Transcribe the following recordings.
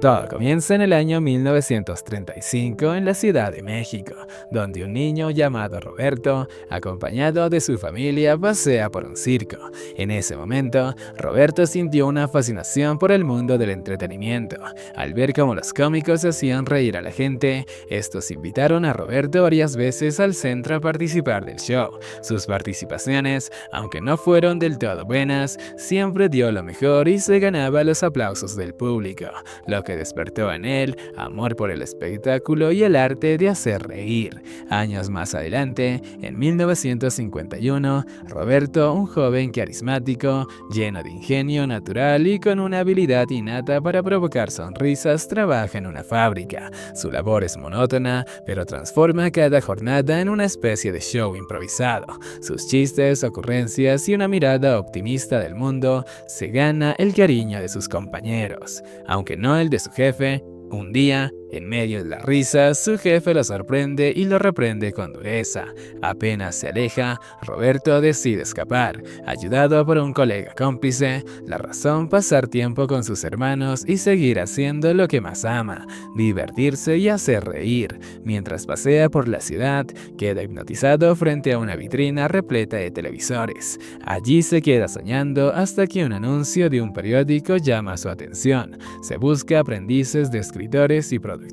Todo comienza en el año 1935 en la Ciudad de México, donde un niño llamado Roberto, acompañado de su familia, pasea por un circo. En ese momento, Roberto sintió una fascinación por el mundo del entretenimiento. Al ver cómo los cómicos hacían reír a la gente, estos invitaron a Roberto varias veces al centro a participar del show. Sus participaciones, aunque no fueron del todo buenas, siempre dio lo mejor y se ganaba los aplausos del público, lo que despertó en él amor por el espectáculo y el arte de hacer reír. Años más adelante, en 1951, Roberto, un joven carismático, lleno de ingenio natural y con una habilidad innata para provocar sonrisas, trabaja en una fábrica. Su labor es monótona, pero transforma cada jornada en una especie de show improvisado. Sus chistes, ocurrencias y una mirada optimista del mundo se gana el cariño de sus compañeros, aunque no el de su jefe. Un día, en medio de las risas, su jefe lo sorprende y lo reprende con dureza. Apenas se aleja, Roberto decide escapar, ayudado por un colega cómplice. La razón, pasar tiempo con sus hermanos y seguir haciendo lo que más ama, divertirse y hacer reír. Mientras pasea por la ciudad, queda hipnotizado frente a una vitrina repleta de televisores. Allí se queda soñando hasta que un anuncio de un periódico llama su atención. Se busca aprendices de escritores y productores.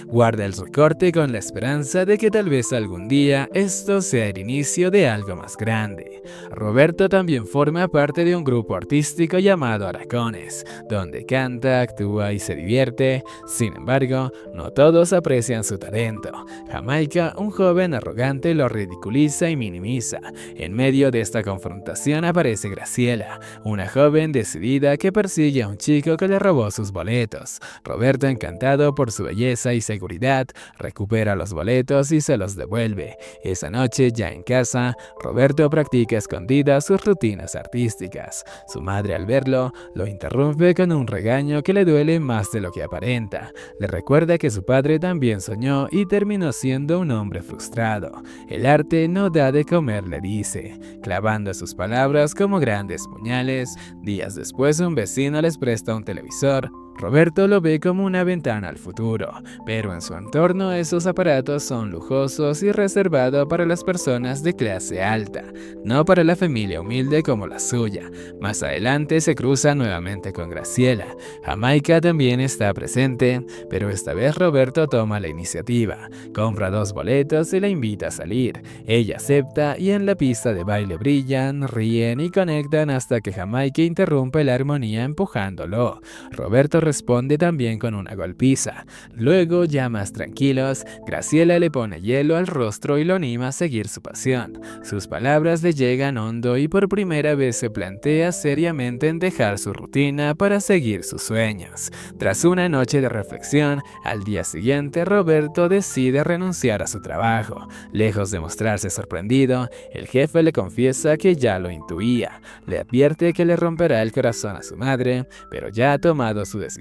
Guarda el recorte con la esperanza de que tal vez algún día esto sea el inicio de algo más grande. Roberto también forma parte de un grupo artístico llamado Aracones, donde canta, actúa y se divierte. Sin embargo, no todos aprecian su talento. Jamaica, un joven arrogante, lo ridiculiza y minimiza. En medio de esta confrontación aparece Graciela, una joven decidida que persigue a un chico que le robó sus boletos. Roberto, encantado por su belleza y seguridad, recupera los boletos y se los devuelve. Esa noche, ya en casa, Roberto practica a escondidas sus rutinas artísticas. Su madre, al verlo, lo interrumpe con un regaño que le duele más de lo que aparenta. Le recuerda que su padre también soñó y terminó siendo un hombre frustrado. El arte no da de comer, le dice, clavando sus palabras como grandes puñales. Días después, un vecino les presta un televisor. Roberto lo ve como una ventana al futuro, pero en su entorno esos aparatos son lujosos y reservados para las personas de clase alta, no para la familia humilde como la suya. Más adelante se cruza nuevamente con Graciela. Jamaica también está presente, pero esta vez Roberto toma la iniciativa, compra 2 boletos y la invita a salir. Ella acepta y en la pista de baile brillan, ríen y conectan hasta que Jamaica interrumpe la armonía empujándolo. Roberto responde también con una golpiza. Luego, ya más tranquilos, Graciela le pone hielo al rostro y lo anima a seguir su pasión. Sus palabras le llegan hondo y por primera vez se plantea seriamente en dejar su rutina para seguir sus sueños. Tras una noche de reflexión, al día siguiente Roberto decide renunciar a su trabajo. Lejos de mostrarse sorprendido, el jefe le confiesa que ya lo intuía. Le advierte que le romperá el corazón a su madre, pero ya ha tomado su decisión: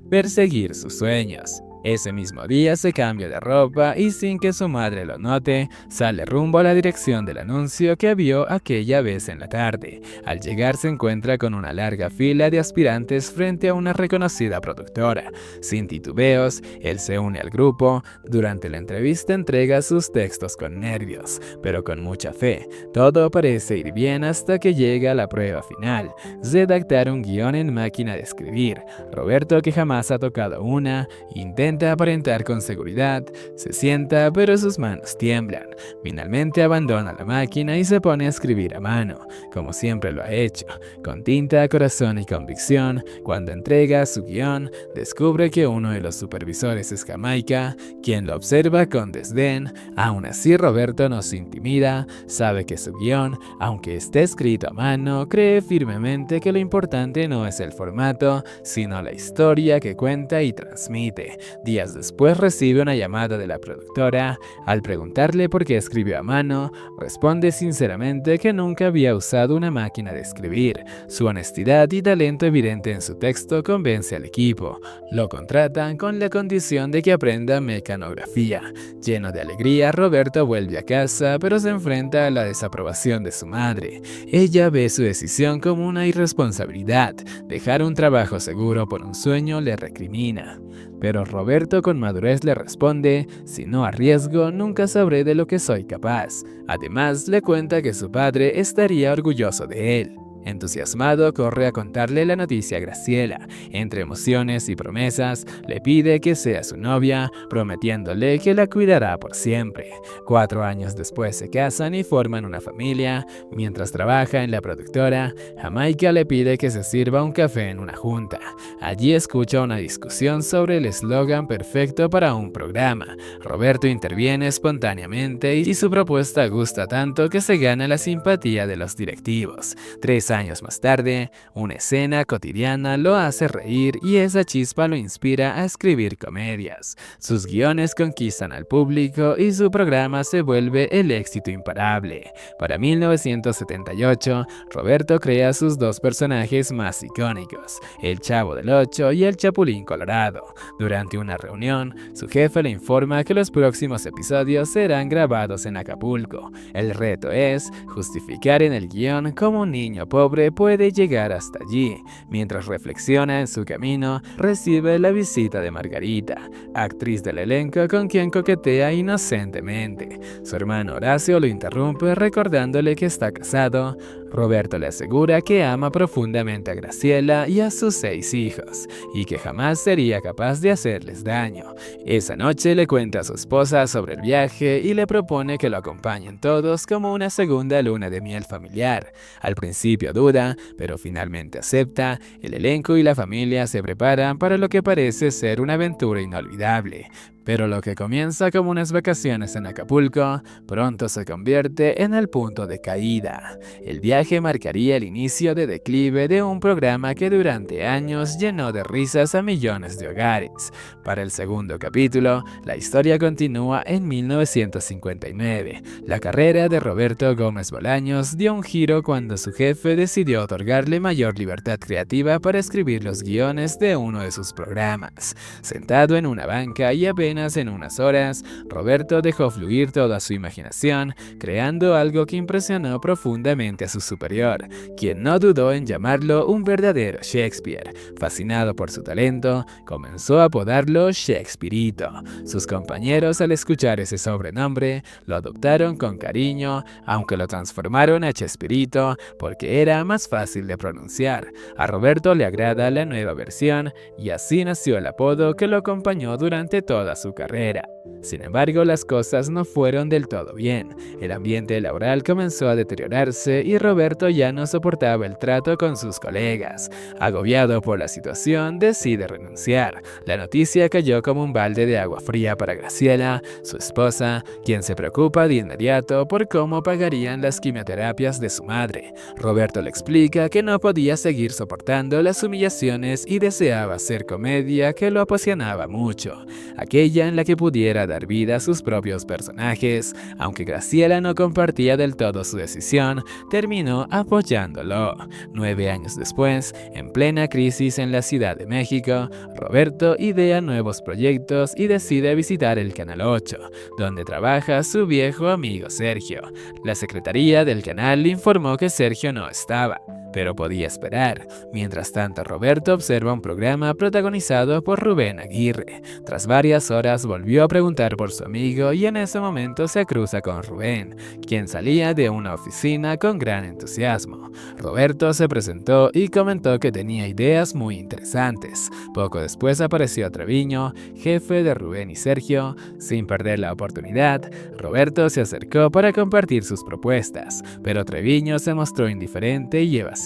perseguir sus sueños. Ese mismo día se cambia de ropa y sin que su madre lo note, sale rumbo a la dirección del anuncio que vio aquella vez en la tarde. Al llegar se encuentra con una larga fila de aspirantes frente a una reconocida productora. Sin titubeos, él se une al grupo. Durante la entrevista entrega sus textos con nervios, pero con mucha fe. Todo parece ir bien hasta que llega la prueba final: redactar un guión en máquina de escribir. Roberto, que jamás ha tocado una, intenta aparentar con seguridad, se sienta pero sus manos tiemblan. Finalmente abandona la máquina y se pone a escribir a mano, como siempre lo ha hecho, con tinta, corazón y convicción. Cuando entrega su guión, descubre que uno de los supervisores es Jamaica, quien lo observa con desdén. Aún así, Roberto no se intimida, sabe que su guión, aunque esté escrito a mano, cree firmemente que lo importante no es el formato, sino la historia que cuenta y transmite. Días después recibe una llamada de la productora. Al preguntarle por qué escribió a mano, responde sinceramente que nunca había usado una máquina de escribir. Su honestidad y talento evidente en su texto convence al equipo. Lo contratan con la condición de que aprenda mecanografía. Lleno de alegría, Roberto vuelve a casa, pero se enfrenta a la desaprobación de su madre. Ella ve su decisión como una irresponsabilidad. Dejar un trabajo seguro por un sueño le recrimina. Pero Roberto con madurez le responde: si no arriesgo, nunca sabré de lo que soy capaz. Además, le cuenta que su padre estaría orgulloso de él. Entusiasmado, corre a contarle la noticia a Graciela. Entre emociones y promesas, le pide que sea su novia, prometiéndole que la cuidará por siempre. 4 años después se casan y forman una familia. Mientras trabaja en la productora, Jamaica le pide que se sirva un café en una junta. Allí escucha una discusión sobre el eslogan perfecto para un programa. Roberto interviene espontáneamente y su propuesta gusta tanto que se gana la simpatía de los directivos. 3 años más tarde, una escena cotidiana lo hace reír y esa chispa lo inspira a escribir comedias. Sus guiones conquistan al público y su programa se vuelve el éxito imparable. Para 1978, Roberto crea sus 2 personajes más icónicos, el Chavo del Ocho y el Chapulín Colorado. Durante una reunión, su jefe le informa que los próximos episodios serán grabados en Acapulco. El reto es justificar en el guión cómo un niño pobre puede llegar hasta allí. Mientras reflexiona en su camino, recibe la visita de Margarita, actriz del elenco con quien coquetea inocentemente. Su hermano Horacio lo interrumpe recordándole que está casado. Roberto le asegura que ama profundamente a Graciela y a sus 6 hijos, y que jamás sería capaz de hacerles daño. Esa noche le cuenta a su esposa sobre el viaje y le propone que lo acompañen todos como una segunda luna de miel familiar. Al principio duda, pero finalmente acepta. El elenco y la familia se preparan para lo que parece ser una aventura inolvidable. Pero lo que comienza como unas vacaciones en Acapulco, pronto se convierte en el punto de caída. El viaje marcaría el inicio de declive de un programa que durante años llenó de risas a millones de hogares. Para el segundo capítulo, la historia continúa en 1959. La carrera de Roberto Gómez Bolaños dio un giro cuando su jefe decidió otorgarle mayor libertad creativa para escribir los guiones de uno de sus programas. Sentado en una banca y apenas en unas horas, Roberto dejó fluir toda su imaginación, creando algo que impresionó profundamente a su superior, quien no dudó en llamarlo un verdadero Shakespeare. Fascinado por su talento, comenzó a apodarlo Shakespearito. Sus compañeros, al escuchar ese sobrenombre, lo adoptaron con cariño, aunque lo transformaron a Chespirito porque era más fácil de pronunciar. A Roberto le agrada la nueva versión y así nació el apodo que lo acompañó durante toda su carrera. Sin embargo, las cosas no fueron del todo bien. El ambiente laboral comenzó a deteriorarse y Roberto ya no soportaba el trato con sus colegas. Agobiado por la situación, decide renunciar. La noticia cayó como un balde de agua fría para Graciela, su esposa, quien se preocupa de inmediato por cómo pagarían las quimioterapias de su madre. Roberto le explica que no podía seguir soportando las humillaciones y deseaba hacer comedia que lo apasionaba mucho, aquella en la que pudiera dar vida a sus propios personajes. Aunque Graciela no compartía del todo su decisión, terminó apoyándolo. 9 años después, en plena crisis en la Ciudad de México, Roberto idea nuevos proyectos y decide visitar el Canal 8, donde trabaja su viejo amigo Sergio. La secretaría del canal informó que Sergio no estaba, pero podía esperar. Mientras tanto, Roberto observa un programa protagonizado por Rubén Aguirre. Tras varias horas volvió a preguntar por su amigo y en ese momento se cruza con Rubén, quien salía de una oficina con gran entusiasmo. Roberto se presentó y comentó que tenía ideas muy interesantes. Poco después apareció Treviño, jefe de Rubén y Sergio. Sin perder la oportunidad, Roberto se acercó para compartir sus propuestas, pero Treviño se mostró indiferente y evasivo.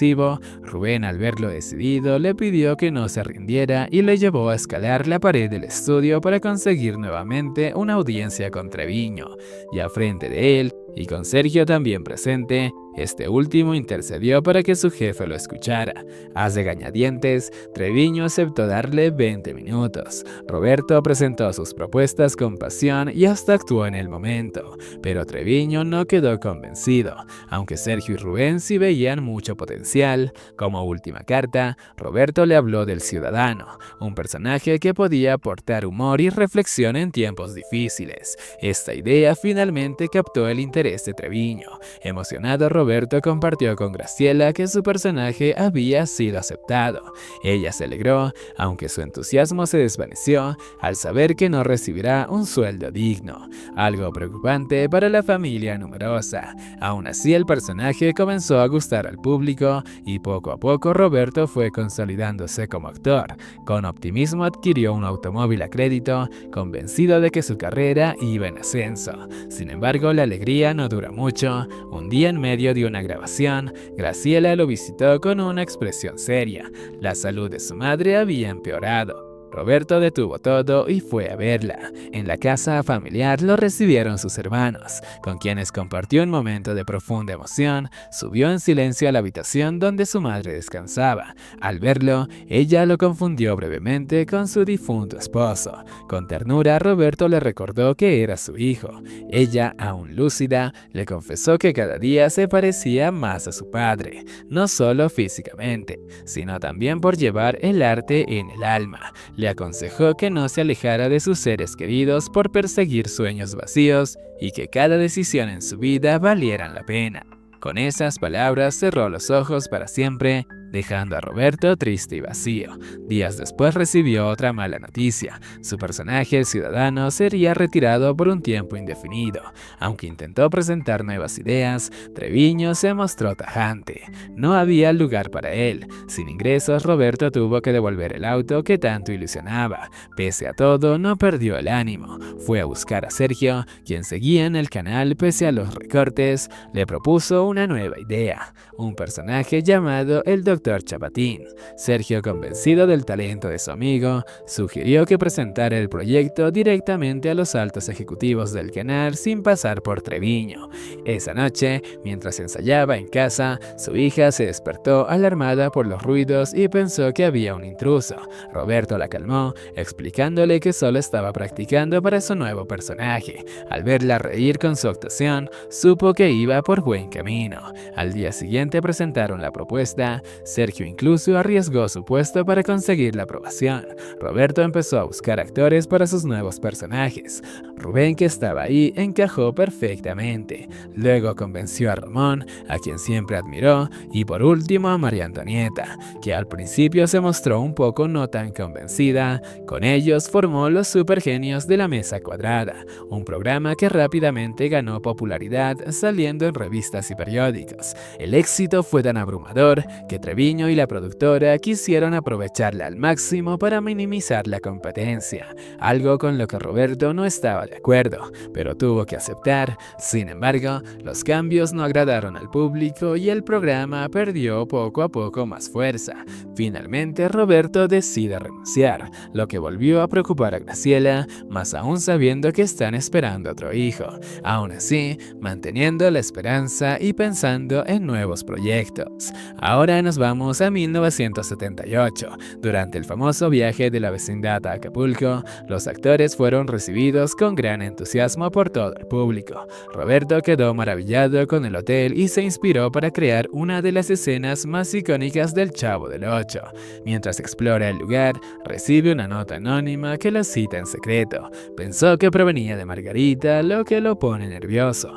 Rubén, al verlo decidido, le pidió que no se rindiera y le llevó a escalar la pared del estudio para conseguir nuevamente una audiencia con Treviño. Ya frente de él, y con Sergio también presente, Este último intercedió para que su jefe lo escuchara. A regañadientes, Treviño aceptó darle 20 minutos. Roberto presentó sus propuestas con pasión y hasta actuó en el momento, pero Treviño no quedó convencido, aunque Sergio y Rubén sí veían mucho potencial. Como última carta, Roberto le habló del ciudadano, un personaje que podía aportar humor y reflexión en tiempos difíciles. Esta idea finalmente captó el interés de Treviño. Emocionado, Roberto compartió con Graciela que su personaje había sido aceptado. Ella se alegró, aunque su entusiasmo se desvaneció al saber que no recibirá un sueldo digno, algo preocupante para la familia numerosa. Aún así, el personaje comenzó a gustar al público y poco a poco Roberto fue consolidándose como actor. Con optimismo adquirió un automóvil a crédito, convencido de que su carrera iba en ascenso. Sin embargo, la alegría no duró mucho. Un día, en medio de una grabación, Graciela lo visitó con una expresión seria. La salud de su madre había empeorado. Roberto detuvo todo y fue a verla. En la casa familiar lo recibieron sus hermanos, con quienes compartió un momento de profunda emoción. Subió en silencio a la habitación donde su madre descansaba. Al verlo, ella lo confundió brevemente con su difunto esposo. Con ternura, Roberto le recordó que era su hijo. Ella, aún lúcida, le confesó que cada día se parecía más a su padre, no solo físicamente, sino también por llevar el arte en el alma. Le aconsejó que no se alejara de sus seres queridos por perseguir sueños vacíos y que cada decisión en su vida valiera la pena. Con esas palabras cerró los ojos para siempre, dejando a Roberto triste y vacío. Días después recibió otra mala noticia. Su personaje, el ciudadano, sería retirado por un tiempo indefinido. Aunque intentó presentar nuevas ideas, Treviño se mostró tajante. No había lugar para él. Sin ingresos, Roberto tuvo que devolver el auto que tanto ilusionaba. Pese a todo, no perdió el ánimo. Fue a buscar a Sergio, quien seguía en el canal pese a los recortes. Le propuso una nueva idea, un personaje llamado el Dr. Chapatín. Sergio, convencido del talento de su amigo, sugirió que presentara el proyecto directamente a los altos ejecutivos del canal sin pasar por Treviño. Esa noche, mientras ensayaba en casa, su hija se despertó alarmada por los ruidos y pensó que había un intruso. Roberto la calmó, explicándole que solo estaba practicando para su nuevo personaje. Al verla reír con su actuación, supo que iba por buen camino. Al día siguiente presentaron la propuesta. Sergio incluso arriesgó su puesto para conseguir la aprobación. Roberto empezó a buscar actores para sus nuevos personajes. Rubén, que estaba ahí, encajó perfectamente. Luego convenció a Ramón, a quien siempre admiró, y por último a María Antonieta, que al principio se mostró un poco no tan convencida. Con ellos formó Los Supergenios de la Mesa Cuadrada, un programa que rápidamente ganó popularidad saliendo en revistas y periódicos. El éxito fue tan abrumador que Treviño y la productora quisieron aprovecharla al máximo para minimizar la competencia, algo con lo que Roberto no estaba de acuerdo, pero tuvo que aceptar. Sin embargo, los cambios no agradaron al público y el programa perdió poco a poco más fuerza. Finalmente, Roberto decide renunciar, lo que volvió a preocupar a Graciela, más aún sabiendo que están esperando otro hijo. Aún así, manteniendo la esperanza y pensando en nuevos proyectos. Ahora nos vamos a 1978. Durante el famoso viaje de la vecindad a Acapulco, los actores fueron recibidos con gran entusiasmo por todo el público. Roberto quedó maravillado con el hotel y se inspiró para crear una de las escenas más icónicas del Chavo del Ocho. Mientras explora el lugar, recibe una nota anónima que lo cita en secreto. Pensó que provenía de Margarita, lo que lo pone nervioso.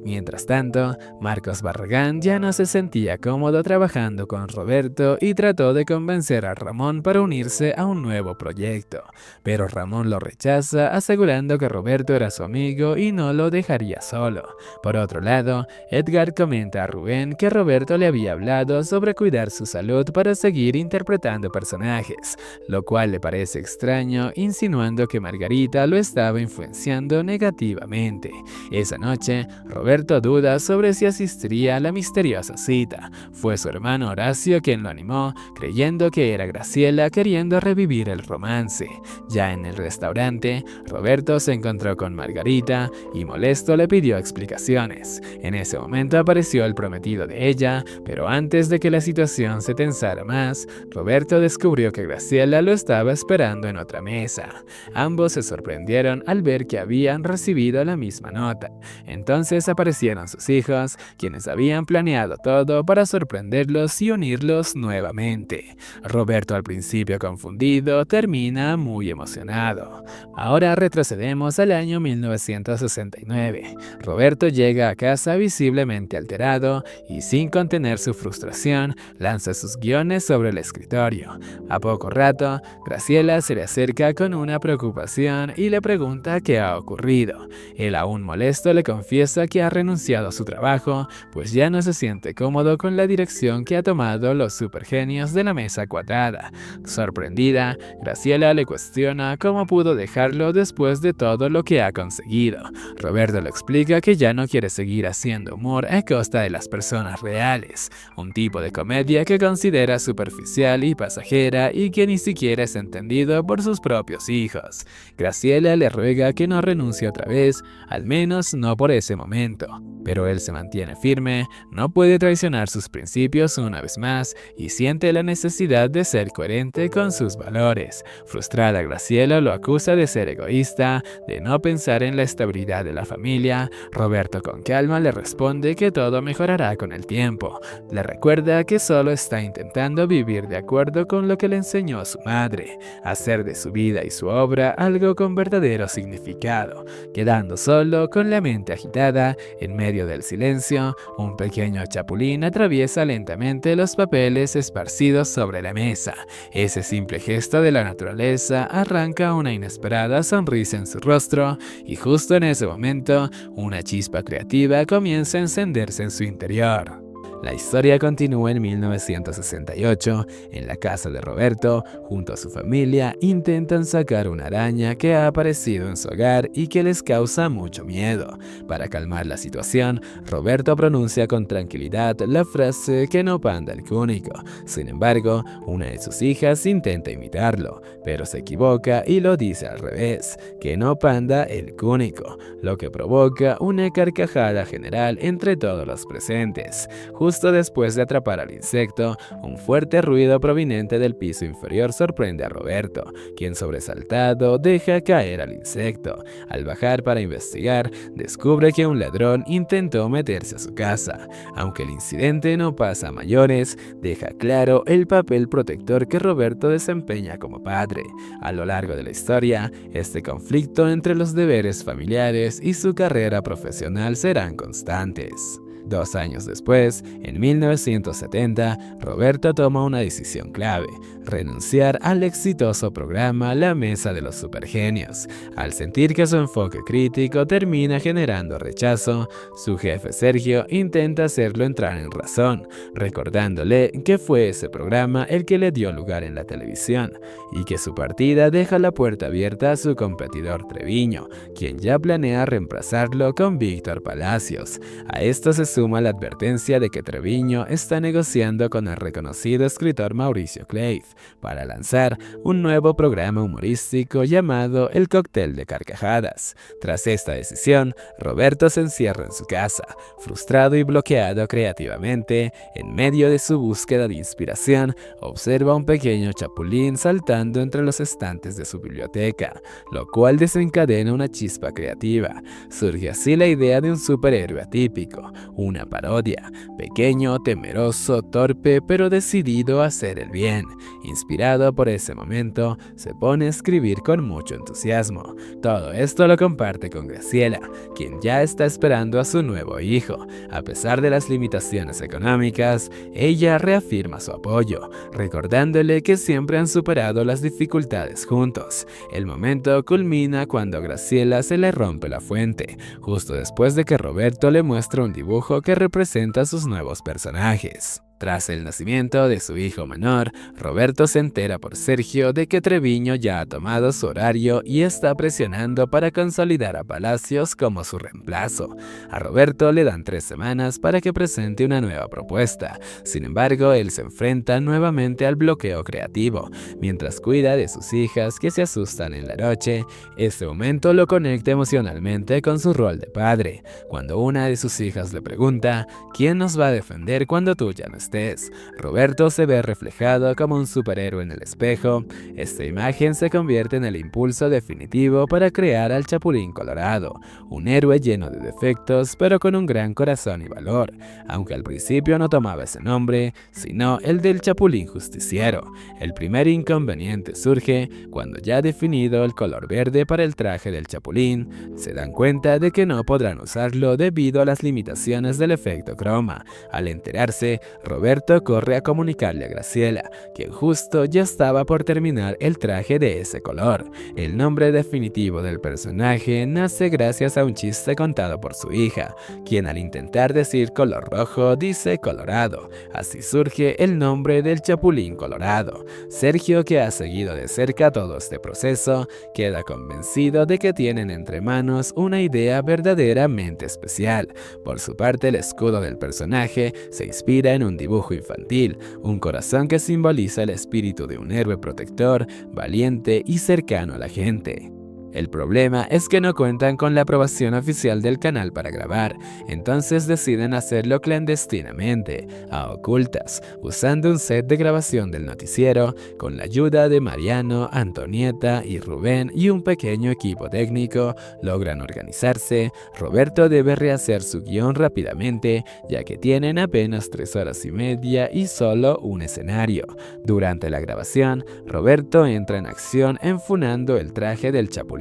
Mientras tanto, Marcos Barragán ya no se sentía cómodo trabajando con Roberto y trató de convencer a Ramón para unirse a un nuevo proyecto. Pero Ramón lo rechaza, asegurando que Roberto era su amigo y no lo dejaría solo. Por otro lado, Edgar comenta a Rubén que Roberto le había hablado sobre cuidar su salud para seguir interpretando personajes, lo cual le parece extraño, insinuando que Margarita lo estaba influenciando negativamente. Esa noche, Roberto duda sobre si asistiría a la misteriosa cita. Fue su hermano Horacio quien lo animó, creyendo que era Graciela queriendo revivir el romance. Ya en el restaurante, Roberto se encontró encontró con Margarita y molesto le pidió explicaciones. En ese momento apareció el prometido de ella, pero antes de que la situación se tensara más, Roberto descubrió que Graciela lo estaba esperando en otra mesa. Ambos se sorprendieron al ver que habían recibido la misma nota. Entonces aparecieron sus hijos, quienes habían planeado todo para sorprenderlos y unirlos nuevamente. Roberto, al principio confundido, termina muy emocionado. Ahora retrocedemos al año 1969. Roberto llega a casa visiblemente alterado y, sin contener su frustración, lanza sus guiones sobre el escritorio. A poco rato, Graciela se le acerca con una preocupación y le pregunta qué ha ocurrido. Él, aún molesto, le confiesa que ha renunciado a su trabajo, pues ya no se siente cómodo con la dirección que ha tomado los supergenios de la mesa cuadrada. Sorprendida, Graciela le cuestiona cómo pudo dejarlo después de todo lo que ha conseguido. Roberto le explica que ya no quiere seguir haciendo humor a costa de las personas reales, un tipo de comedia que considera superficial y pasajera y que ni siquiera es entendido por sus propios hijos. Graciela le ruega que no renuncie otra vez, al menos no por ese momento. Pero él se mantiene firme, no puede traicionar sus principios una vez más y siente la necesidad de ser coherente con sus valores. Frustrada, Graciela lo acusa de ser egoísta, de no pensar en la estabilidad de la familia. Roberto, con calma, le responde que todo mejorará con el tiempo. Le recuerda que solo está intentando vivir de acuerdo con lo que le enseñó su madre, hacer de su vida y su obra algo con verdadero significado. Quedando solo, con la mente agitada, en medio del silencio, un pequeño chapulín atraviesa lentamente los papeles esparcidos sobre la mesa. Ese simple gesto de la naturaleza arranca una inesperada sonrisa en su rostro y justo en ese momento, una chispa creativa comienza a encenderse en su interior. La historia continúa en 1968. En la casa de Roberto, junto a su familia, intentan sacar una araña que ha aparecido en su hogar y que les causa mucho miedo. Para calmar la situación, Roberto pronuncia con tranquilidad la frase que no panda el cúnico. Sin embargo, una de sus hijas intenta imitarlo, pero se equivoca y lo dice al revés, que no panda el cúnico, lo que provoca una carcajada general entre todos los presentes. Justo después de atrapar al insecto, un fuerte ruido proveniente del piso inferior sorprende a Roberto, quien, sobresaltado, deja caer al insecto. Al bajar para investigar, descubre que un ladrón intentó meterse a su casa. Aunque el incidente no pasa a mayores, deja claro el papel protector que Roberto desempeña como padre. A lo largo de la historia, este conflicto entre los deberes familiares y su carrera profesional serán constantes. 2 años después, en 1970, Roberto toma una decisión clave: renunciar al exitoso programa La Mesa de los Supergenios. Al sentir que su enfoque crítico termina generando rechazo, su jefe Sergio intenta hacerlo entrar en razón, recordándole que fue ese programa el que le dio lugar en la televisión, y que su partida deja la puerta abierta a su competidor Treviño, quien ya planea reemplazarlo con Víctor Palacios. A esto se suma la advertencia de que Treviño está negociando con el reconocido escritor Mauricio Clave para lanzar un nuevo programa humorístico llamado El Cóctel de Carcajadas. Tras esta decisión, Roberto se encierra en su casa, frustrado y bloqueado creativamente. En medio de su búsqueda de inspiración, observa un pequeño chapulín saltando entre los estantes de su biblioteca, lo cual desencadena una chispa creativa. Surge así la idea de un superhéroe atípico, una parodia: pequeño, temeroso, torpe, pero decidido a hacer el bien. Inspirado por ese momento, se pone a escribir con mucho entusiasmo. Todo esto lo comparte con Graciela, quien ya está esperando a su nuevo hijo. A pesar de las limitaciones económicas, ella reafirma su apoyo, recordándole que siempre han superado las dificultades juntos. El momento culmina cuando a Graciela se le rompe la fuente, justo después de que Roberto le muestra un dibujo que representa a sus nuevos personajes. Tras el nacimiento de su hijo menor, Roberto se entera por Sergio de que Treviño ya ha tomado su horario y está presionando para consolidar a Palacios como su reemplazo. A Roberto le dan 3 semanas para que presente una nueva propuesta. Sin embargo, él se enfrenta nuevamente al bloqueo creativo, mientras cuida de sus hijas que se asustan en la noche. Este momento lo conecta emocionalmente con su rol de padre, cuando una de sus hijas le pregunta: ¿quién nos va a defender cuando tú ya no estés? Roberto se ve reflejado como un superhéroe en el espejo. Esta imagen se convierte en el impulso definitivo para crear al Chapulín Colorado, un héroe lleno de defectos pero con un gran corazón y valor, aunque al principio no tomaba ese nombre, sino el del Chapulín Justiciero. El primer inconveniente surge cuando, ya definido el color verde para el traje del Chapulín, se dan cuenta de que no podrán usarlo debido a las limitaciones del efecto croma. Al enterarse, Roberto corre a comunicarle a Graciela, quien justo ya estaba por terminar el traje de ese color. El nombre definitivo del personaje nace gracias a un chiste contado por su hija, quien al intentar decir color rojo dice colorado. Así surge el nombre del Chapulín Colorado. Sergio, que ha seguido de cerca todo este proceso, queda convencido de que tienen entre manos una idea verdaderamente especial. Por su parte, el escudo del personaje se inspira en un dibujo infantil, un corazón que simboliza el espíritu de un héroe protector, valiente y cercano a la gente. El problema es que no cuentan con la aprobación oficial del canal para grabar, entonces deciden hacerlo clandestinamente, a ocultas, usando un set de grabación del noticiero, con la ayuda de Mariano, Antonieta y Rubén y un pequeño equipo técnico. Logran organizarse. Roberto debe rehacer su guión rápidamente, ya que tienen apenas 3 horas y media y solo un escenario. Durante la grabación, Roberto entra en acción enfunando el traje del Chapulín.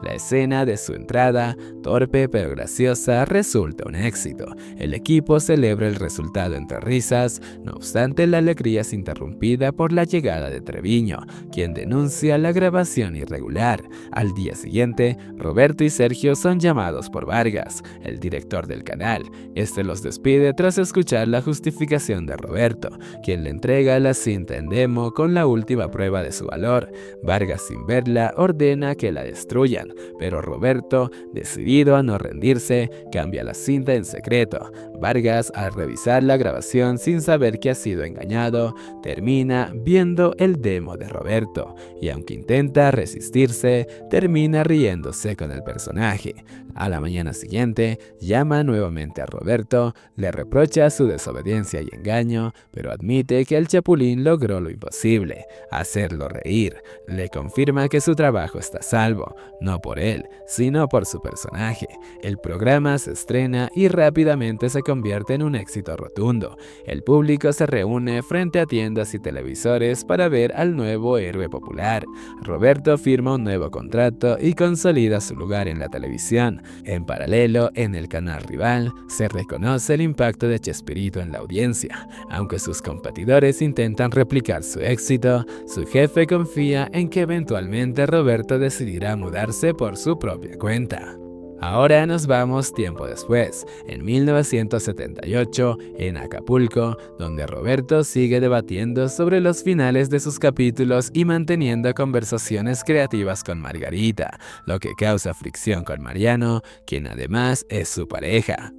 La escena de su entrada, torpe pero graciosa, resulta un éxito. El equipo celebra el resultado entre risas. No obstante, la alegría es interrumpida por la llegada de Treviño, quien denuncia la grabación irregular. Al día siguiente, Roberto y Sergio son llamados por Vargas, el director del canal. Este los despide tras escuchar la justificación de Roberto, quien le entrega la cinta en demo con la última prueba de su valor. Vargas, sin verla, ordena que la destruyan, pero Roberto, decidido a no rendirse, cambia la cinta en secreto. Vargas, al revisar la grabación sin saber que ha sido engañado, termina viendo el demo de Roberto, y aunque intenta resistirse, termina riéndose con el personaje. A la mañana siguiente, llama nuevamente a Roberto, le reprocha su desobediencia y engaño, pero admite que el Chapulín logró lo imposible, hacerlo reír. Le confirma que su trabajo está a salvo, no por él, sino por su personaje. El programa se estrena y rápidamente se convierte en un éxito rotundo. El público se reúne frente a tiendas y televisores para ver al nuevo héroe popular. Roberto firma un nuevo contrato y consolida su lugar en la televisión. En paralelo, en el canal rival, se reconoce el impacto de Chespirito en la audiencia. Aunque sus competidores intentan replicar su éxito, su jefe confía en que eventualmente Roberto decidirá mudarse por su propia cuenta. Ahora nos vamos tiempo después, en 1978, en Acapulco, donde Roberto sigue debatiendo sobre los finales de sus capítulos y manteniendo conversaciones creativas con Margarita, lo que causa fricción con Mariano, quien además es su pareja.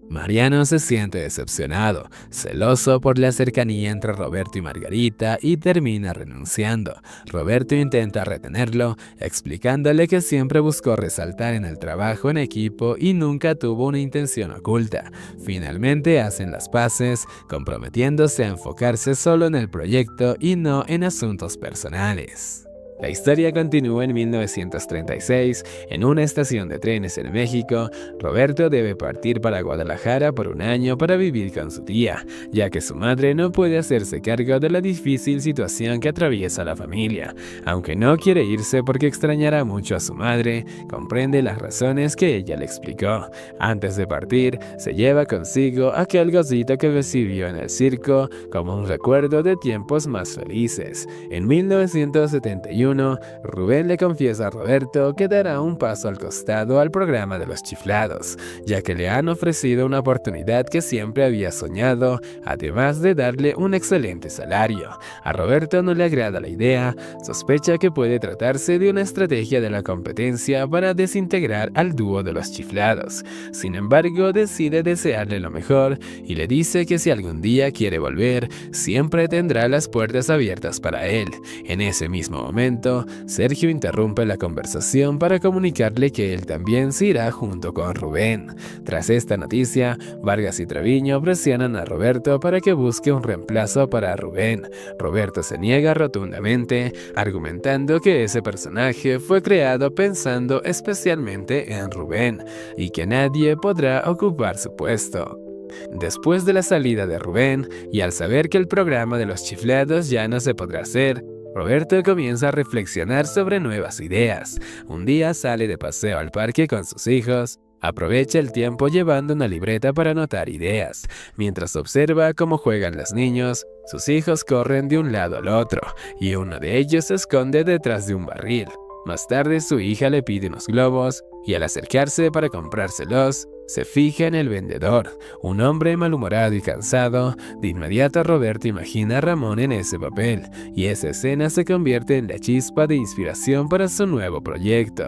Mariano se siente decepcionado, celoso por la cercanía entre Roberto y Margarita, y termina renunciando. Roberto intenta retenerlo, explicándole que siempre buscó resaltar en el trabajo en equipo y nunca tuvo una intención oculta. Finalmente hacen las paces, comprometiéndose a enfocarse solo en el proyecto y no en asuntos personales. La historia continúa en 1936. En una estación de trenes en México, Roberto debe partir para Guadalajara por un año para vivir con su tía, ya que su madre no puede hacerse cargo de la difícil situación que atraviesa la familia. Aunque no quiere irse porque extrañará mucho a su madre, comprende las razones que ella le explicó. Antes de partir, se lleva consigo aquel gozito que recibió en el circo como un recuerdo de tiempos más felices. En 1971, 2021, Rubén le confiesa a Roberto que dará un paso al costado al programa de los chiflados, ya que le han ofrecido una oportunidad que siempre había soñado, además de darle un excelente salario. A Roberto no le agrada la idea, sospecha que puede tratarse de una estrategia de la competencia para desintegrar al dúo de los chiflados. Sin embargo, decide desearle lo mejor y le dice que si algún día quiere volver, siempre tendrá las puertas abiertas para él. En ese mismo momento, Sergio interrumpe la conversación para comunicarle que él también se irá junto con Rubén. Tras esta noticia, Vargas y Treviño presionan a Roberto para que busque un reemplazo para Rubén. Roberto se niega rotundamente, argumentando que ese personaje fue creado pensando especialmente en Rubén y que nadie podrá ocupar su puesto. Después de la salida de Rubén y al saber que el programa de los chiflados ya no se podrá hacer, Roberto comienza a reflexionar sobre nuevas ideas. Un día sale de paseo al parque con sus hijos. Aprovecha el tiempo llevando una libreta para anotar ideas. Mientras observa cómo juegan los niños, sus hijos corren de un lado al otro y uno de ellos se esconde detrás de un barril. Más tarde su hija le pide unos globos y al acercarse para comprárselos, se fija en el vendedor, un hombre malhumorado y cansado. De inmediato Roberto imagina a Ramón en ese papel y esa escena se convierte en la chispa de inspiración para su nuevo proyecto.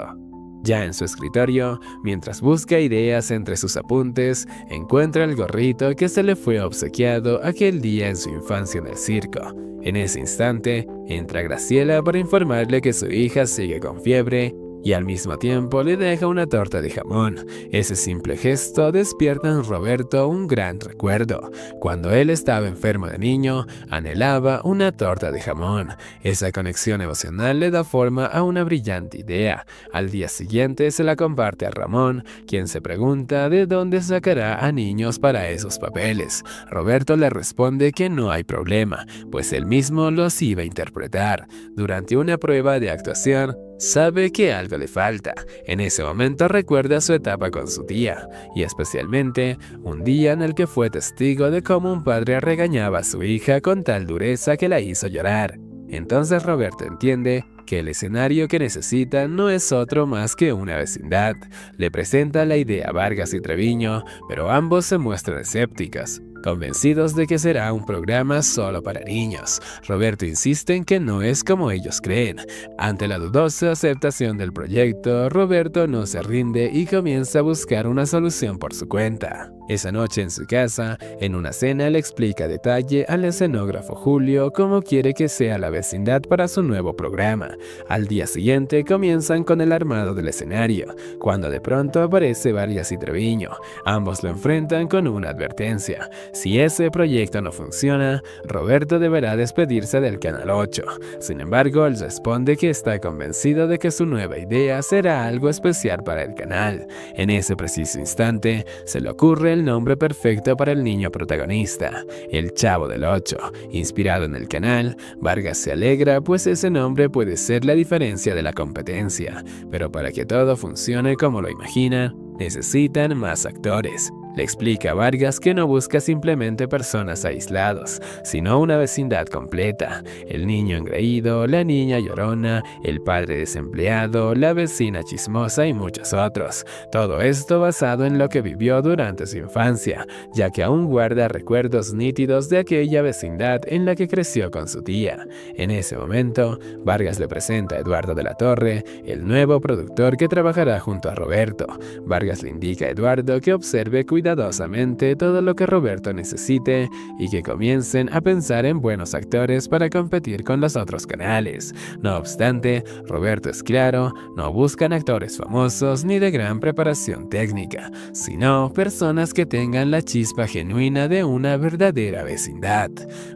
Ya en su escritorio, mientras busca ideas entre sus apuntes, encuentra el gorrito que se le fue obsequiado aquel día en su infancia en el circo. En ese instante, entra Graciela para informarle que su hija sigue con fiebre y al mismo tiempo le deja una torta de jamón. Ese simple gesto despierta en Roberto un gran recuerdo. Cuando él estaba enfermo de niño, anhelaba una torta de jamón. Esa conexión emocional le da forma a una brillante idea. Al día siguiente se la comparte a Ramón, quien se pregunta de dónde sacará a niños para esos papeles. Roberto le responde que no hay problema, pues él mismo los iba a interpretar. Durante una prueba de actuación, sabe que algo le falta. En ese momento recuerda su etapa con su tía, y especialmente un día en el que fue testigo de cómo un padre regañaba a su hija con tal dureza que la hizo llorar. Entonces Roberto entiende que el escenario que necesita no es otro más que una vecindad. Le presenta la idea a Vargas y Treviño, pero ambos se muestran escépticos, convencidos de que será un programa solo para niños. Roberto insiste en que no es como ellos creen. Ante la dudosa aceptación del proyecto, Roberto no se rinde y comienza a buscar una solución por su cuenta. Esa noche en su casa, en una cena, le explica a detalle al escenógrafo Julio cómo quiere que sea la vecindad para su nuevo programa. Al día siguiente comienzan con el armado del escenario, cuando de pronto aparece Vargas y Treviño. Ambos lo enfrentan con una advertencia. Si ese proyecto no funciona, Roberto deberá despedirse del Canal 8. Sin embargo, él responde que está convencido de que su nueva idea será algo especial para el canal. En ese preciso instante, se le ocurre el nombre perfecto para el niño protagonista, el Chavo del 8. Inspirado en el canal, Vargas se alegra, pues ese nombre puede ser la diferencia de la competencia. Pero para que todo funcione como lo imaginan, necesitan más actores. Le explica a Vargas que no busca simplemente personas aislados, sino una vecindad completa. El niño engreído, la niña llorona, el padre desempleado, la vecina chismosa y muchos otros. Todo esto basado en lo que vivió durante su infancia, ya que aún guarda recuerdos nítidos de aquella vecindad en la que creció con su tía. En ese momento, Vargas le presenta a Eduardo de la Torre, el nuevo productor que trabajará junto a Roberto. Vargas le indica a Eduardo que observe cuidadosamente todo lo que Roberto necesite y que comiencen a pensar en buenos actores para competir con los otros canales. No obstante, Roberto es claro, no buscan actores famosos ni de gran preparación técnica, sino personas que tengan la chispa genuina de una verdadera vecindad.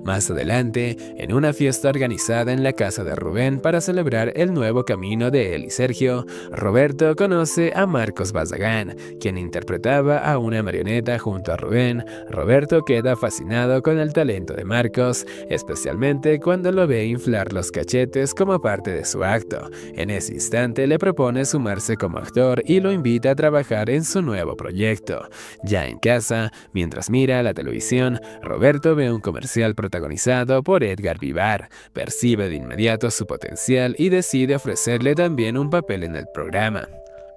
Más adelante, en una fiesta organizada en la casa de Rubén para celebrar el nuevo camino de él y Sergio, Roberto conoce a Marcos Bazagán, quien interpretaba a un americano marioneta junto a Rubén, Roberto queda fascinado con el talento de Marcos, especialmente cuando lo ve inflar los cachetes como parte de su acto. En ese instante le propone sumarse como actor y lo invita a trabajar en su nuevo proyecto. Ya en casa, mientras mira la televisión, Roberto ve un comercial protagonizado por Edgar Vivar, percibe de inmediato su potencial y decide ofrecerle también un papel en el programa.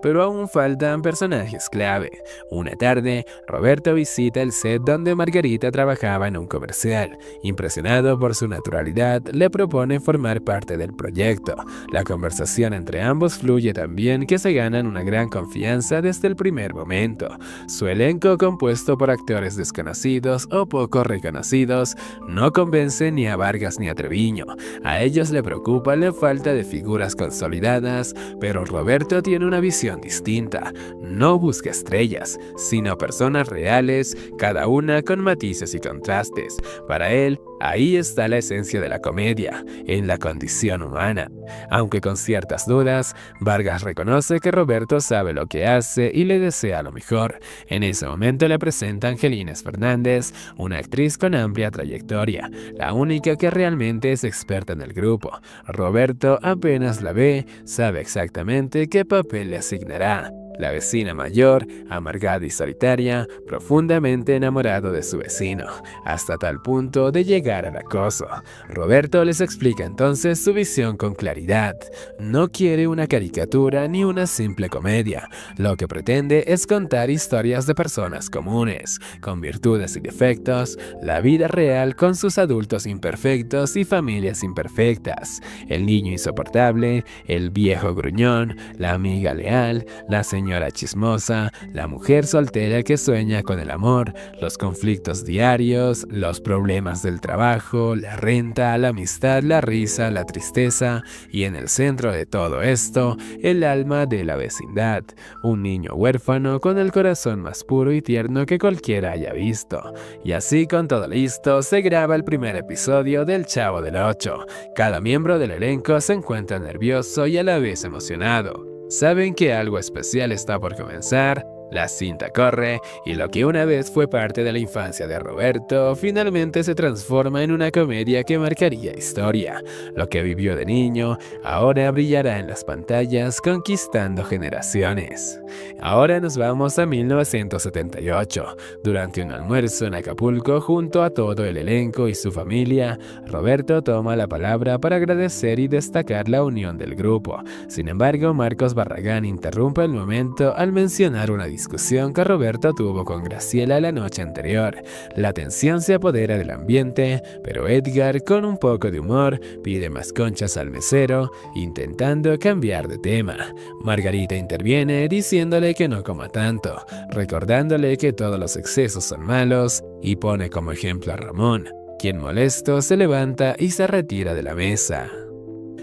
Pero aún faltan personajes clave. Una tarde, Roberto visita el set donde Margarita trabajaba en un comercial. Impresionado por su naturalidad, le propone formar parte del proyecto. La conversación entre ambos fluye tan bien que se ganan una gran confianza desde el primer momento. Su elenco, compuesto por actores desconocidos o poco reconocidos, no convence ni a Vargas ni a Treviño. A ellos le preocupa la falta de figuras consolidadas, pero Roberto tiene una visión distinta. No busca estrellas, sino personas reales, cada una con matices y contrastes. Para él, ahí está la esencia de la comedia, en la condición humana. Aunque con ciertas dudas, Vargas reconoce que Roberto sabe lo que hace y le desea lo mejor. En ese momento le presenta a Angelines Fernández, una actriz con amplia trayectoria, la única que realmente es experta en el grupo. Roberto apenas la ve, sabe exactamente qué papel le asignará. La vecina mayor, amargada y solitaria, profundamente enamorado de su vecino, hasta tal punto de llegar al acoso. Roberto les explica entonces su visión con claridad. No quiere una caricatura ni una simple comedia. Lo que pretende es contar historias de personas comunes, con virtudes y defectos, la vida real con sus adultos imperfectos y familias imperfectas, el niño insoportable, el viejo gruñón, la amiga leal, la señora chismosa, la mujer soltera que sueña con el amor, los conflictos diarios, los problemas del trabajo, la renta, la amistad, la risa, la tristeza y en el centro de todo esto, el alma de la vecindad, un niño huérfano con el corazón más puro y tierno que cualquiera haya visto. Y así con todo listo, se graba el primer episodio del Chavo del Ocho. Cada miembro del elenco se encuentra nervioso y a la vez emocionado. Saben que algo especial está por comenzar, la cinta corre y lo que una vez fue parte de la infancia de Roberto finalmente se transforma en una comedia que marcaría historia. Lo que vivió de niño ahora brillará en las pantallas conquistando generaciones. Ahora nos vamos a 1978. Durante un almuerzo en Acapulco junto a todo el elenco y su familia, Roberto toma la palabra para agradecer y destacar la unión del grupo. Sin embargo, Marcos Barragán interrumpe el momento al mencionar una discusión que Roberto tuvo con Graciela la noche anterior. La tensión se apodera del ambiente, pero Edgar, con un poco de humor, pide más conchas al mesero, intentando cambiar de tema. Margarita interviene diciéndole que no coma tanto, recordándole que todos los excesos son malos, y pone como ejemplo a Ramón, quien molesto se levanta y se retira de la mesa.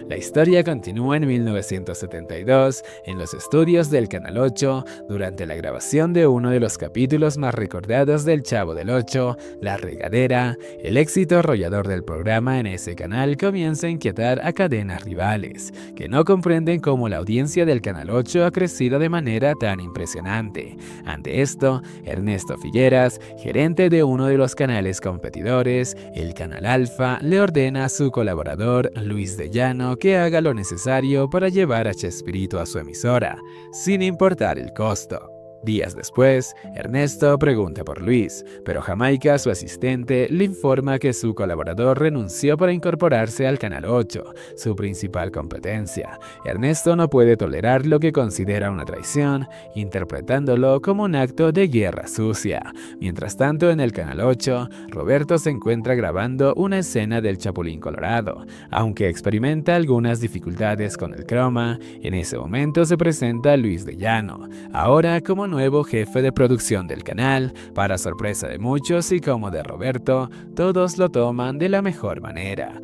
La historia continúa en 1972 en los estudios del Canal 8 durante la grabación de uno de los capítulos más recordados del Chavo del Ocho, La Regadera. El éxito arrollador del programa en ese canal comienza a inquietar a cadenas rivales, que no comprenden cómo la audiencia del Canal 8 ha crecido de manera tan impresionante. Ante esto, Ernesto Figueras, gerente de uno de los canales competidores, el Canal Alfa, le ordena a su colaborador, Luis de Llano, que haga lo necesario para llevar a Chespirito a su emisora, sin importar el costo. Días después, Ernesto pregunta por Luis, pero Jamaica, su asistente, le informa que su colaborador renunció para incorporarse al Canal 8, su principal competencia. Ernesto no puede tolerar lo que considera una traición, interpretándolo como un acto de guerra sucia. Mientras tanto, en el Canal 8, Roberto se encuentra grabando una escena del Chapulín Colorado. Aunque experimenta algunas dificultades con el croma, en ese momento se presenta Luis de Llano, ahora como nuevo jefe de producción del canal. Para sorpresa de muchos y como de Roberto, todos lo toman de la mejor manera.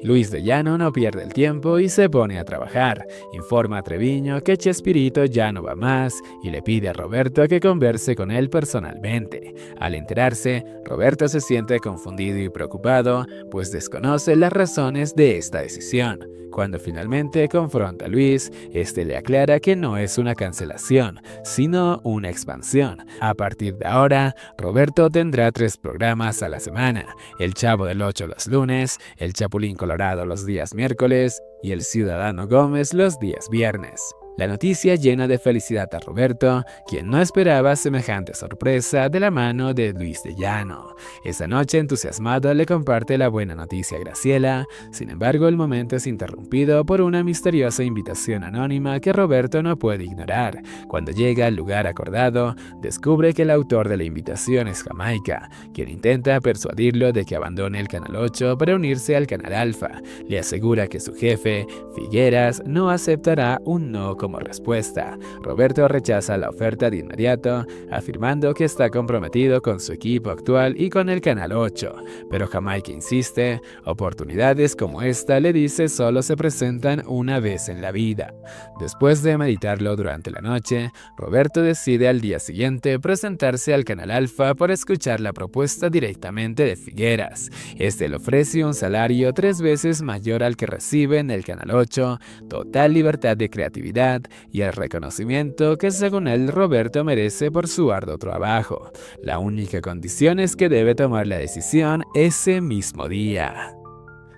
Luis de Llano no pierde el tiempo y se pone a trabajar. Informa a Treviño que Chespirito ya no va más y le pide a Roberto que converse con él personalmente. Al enterarse, Roberto se siente confundido y preocupado, pues desconoce las razones de esta decisión. Cuando finalmente confronta a Luis, este le aclara que no es una cancelación, sino un una expansión. A partir de ahora, Roberto tendrá 3 programas a la semana: El Chavo del Ocho los lunes, El Chapulín Colorado los días miércoles y El Ciudadano Gómez los días viernes. La noticia llena de felicidad a Roberto, quien no esperaba semejante sorpresa de la mano de Luis de Llano. Esa noche, entusiasmado, le comparte la buena noticia a Graciela. Sin embargo, el momento es interrumpido por una misteriosa invitación anónima que Roberto no puede ignorar. Cuando llega al lugar acordado, descubre que el autor de la invitación es Jamaica, quien intenta persuadirlo de que abandone el Canal 8 para unirse al Canal Alfa. Le asegura que su jefe, Figueras, no aceptará un no como respuesta. Roberto rechaza la oferta de inmediato, afirmando que está comprometido con su equipo actual y con el Canal 8, pero Jamaica insiste. Oportunidades como esta, le dice, solo se presentan una vez en la vida. Después de meditarlo durante la noche, Roberto decide al día siguiente presentarse al Canal Alfa para escuchar la propuesta directamente de Figueras. Este le ofrece un salario 3 veces mayor al que recibe en el Canal 8, total libertad de creatividad y el reconocimiento que, según él, Roberto merece por su arduo trabajo. La única condición es que debe tomar la decisión ese mismo día.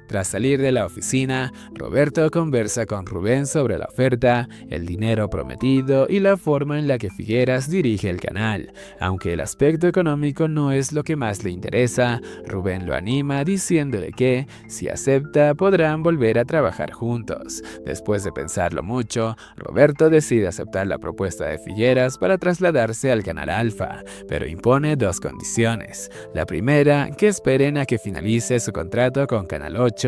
Tras salir de la oficina, Roberto conversa con Rubén sobre la oferta, el dinero prometido y la forma en la que Figueras dirige el canal. Aunque el aspecto económico no es lo que más le interesa, Rubén lo anima diciéndole que, si acepta, podrán volver a trabajar juntos. Después de pensarlo mucho, Roberto decide aceptar la propuesta de Figueras para trasladarse al Canal Alfa, pero impone 2 condiciones. La primera, que esperen a que finalice su contrato con Canal 8,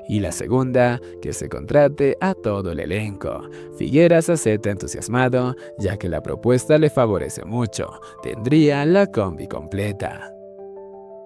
y la segunda, que se contrate a todo el elenco. Figueras acepta entusiasmado, ya que la propuesta le favorece mucho. Tendría la combi completa.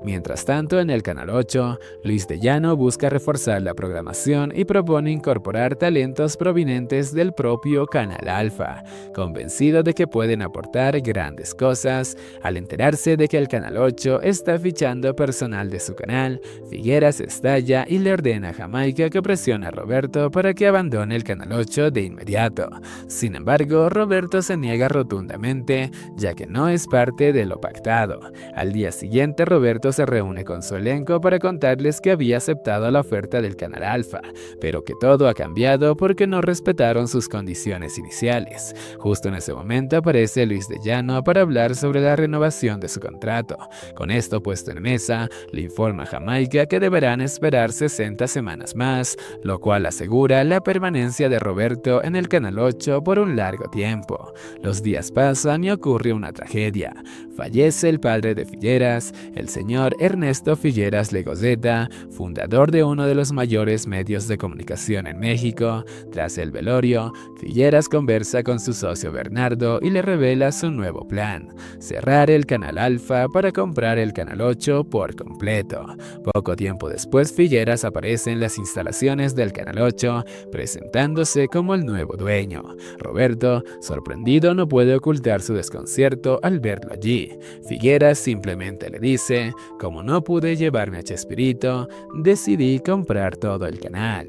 Mientras tanto, en el Canal 8, Luis de Llano busca reforzar la programación y propone incorporar talentos provenientes del propio Canal Alfa, convencido de que pueden aportar grandes cosas. Al enterarse de que el Canal 8 está fichando personal de su canal, Figueras estalla y le ordena a Jamaica que presione a Roberto para que abandone el Canal 8 de inmediato. Sin embargo, Roberto se niega rotundamente, ya que no es parte de lo pactado. Al día siguiente, Roberto se reúne con su elenco para contarles que había aceptado la oferta del Canal Alfa, pero que todo ha cambiado porque no respetaron sus condiciones iniciales. Justo en ese momento aparece Luis de Llano para hablar sobre la renovación de su contrato. Con esto puesto en mesa, le informa a Jamaica que deberán esperar 60 semanas más, lo cual asegura la permanencia de Roberto en el Canal 8 por un largo tiempo. Los días pasan y ocurre una tragedia. Fallece el padre de Figueras, el señor Ernesto Figueras Legozeta, fundador de uno de los mayores medios de comunicación en México. Tras el velorio, Figueras conversa con su socio Bernardo y le revela su nuevo plan: cerrar el Canal Alfa para comprar el Canal 8 por completo. Poco tiempo después, Figueras aparece en las instalaciones del Canal 8, presentándose como el nuevo dueño. Roberto, sorprendido, no puede ocultar su desconcierto al verlo allí. Figueras simplemente le dice: como no pude llevarme a Chespirito, decidí comprar todo el canal.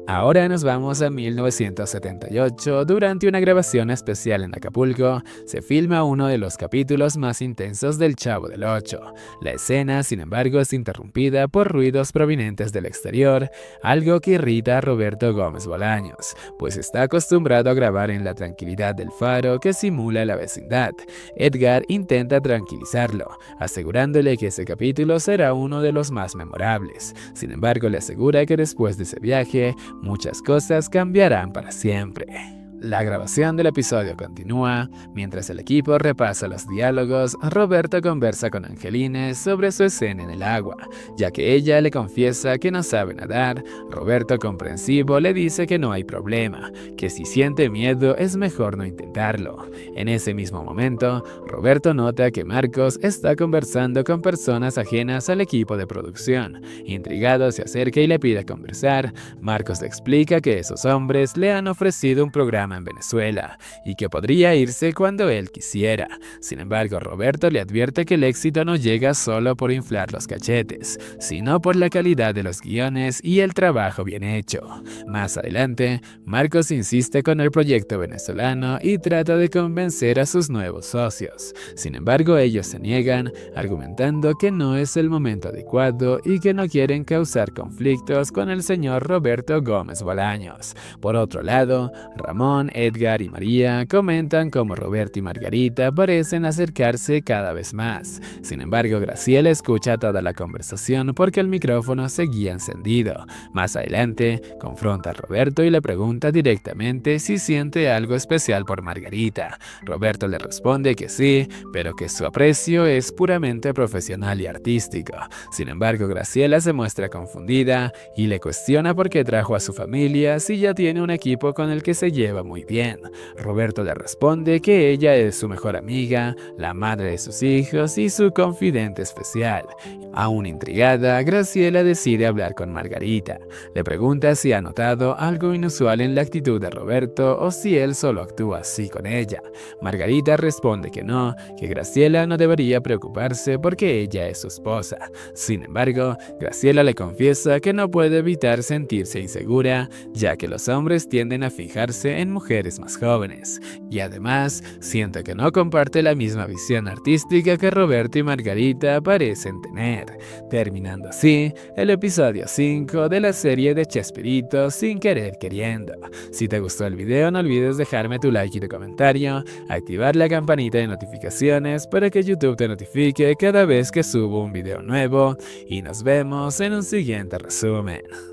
Ahora nos vamos a 1978. Durante una grabación especial en Acapulco, se filma uno de los capítulos más intensos del Chavo del Ocho. La escena, sin embargo, es interrumpida por ruidos provenientes del exterior, algo que irrita a Roberto Gómez Bolaños, pues está acostumbrado a grabar en la tranquilidad del faro que simula la vecindad. Edgar intenta tranquilizarlo, asegurándole que ese capítulo será uno de los más memorables. Sin embargo, le asegura que después de ese viaje, muchas cosas cambiarán para siempre. La grabación del episodio continúa. Mientras el equipo repasa los diálogos, Roberto conversa con Angelines sobre su escena en el agua. Ya que ella le confiesa que no sabe nadar, Roberto, comprensivo, le dice que no hay problema, que si siente miedo es mejor no intentarlo. En ese mismo momento, Roberto nota que Marcos está conversando con personas ajenas al equipo de producción. Intrigado, se acerca y le pide conversar. Marcos le explica que esos hombres le han ofrecido un programa fama en Venezuela y que podría irse cuando él quisiera. Sin embargo, Roberto le advierte que el éxito no llega solo por inflar los cachetes, sino por la calidad de los guiones y el trabajo bien hecho. Más adelante, Marcos insiste con el proyecto venezolano y trata de convencer a sus nuevos socios. Sin embargo, ellos se niegan, argumentando que no es el momento adecuado y que no quieren causar conflictos con el señor Roberto Gómez Bolaños. Por otro lado, Ramón, Edgar y María comentan cómo Roberto y Margarita parecen acercarse cada vez más. Sin embargo, Graciela escucha toda la conversación porque el micrófono seguía encendido. Más adelante, confronta a Roberto y le pregunta directamente si siente algo especial por Margarita. Roberto le responde que sí, pero que su aprecio es puramente profesional y artístico. Sin embargo, Graciela se muestra confundida y le cuestiona por qué trajo a su familia si ya tiene un equipo con el que se lleva muy bien. Roberto le responde que ella es su mejor amiga, la madre de sus hijos y su confidente especial. Aún intrigada, Graciela decide hablar con Margarita. Le pregunta si ha notado algo inusual en la actitud de Roberto o si él solo actúa así con ella. Margarita responde que no, que Graciela no debería preocuparse porque ella es su esposa. Sin embargo, Graciela le confiesa que no puede evitar sentirse insegura, ya que los hombres tienden a fijarse en mujeres más jóvenes. Y además, siente que no comparte la misma visión artística que Roberto y Margarita parecen tener. Terminando así el episodio 5 de la serie de Chespirito Sin Querer Queriendo. Si te gustó el video, no olvides dejarme tu like y tu comentario, activar la campanita de notificaciones para que YouTube te notifique cada vez que subo un video nuevo y nos vemos en un siguiente resumen.